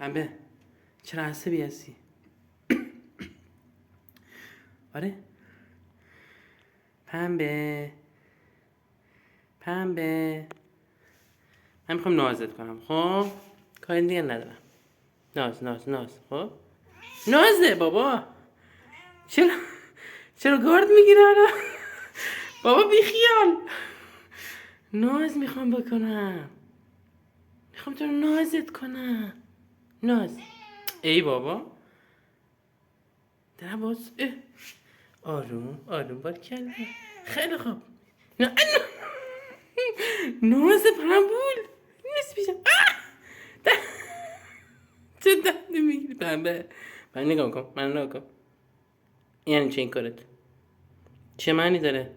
پنبه چرا عصبی هستی؟ آره پنبه من میخوام نازت کنم. خب کاری دیگه ندارم. ناز خب نازه بابا. چرا گارد میگیره حالا؟ بابا بیخیال. ناز میخوام بکنم. میخوام تو رو نازت کنم. ناز. ای بابا درم باز. آروم بار کرده. خیلی خوب. ناز پنبول نیست پیشم. چه دردی میگیری پنبه؟ من نگاه کن. یعنی چه این کارت؟ چه معنی داره؟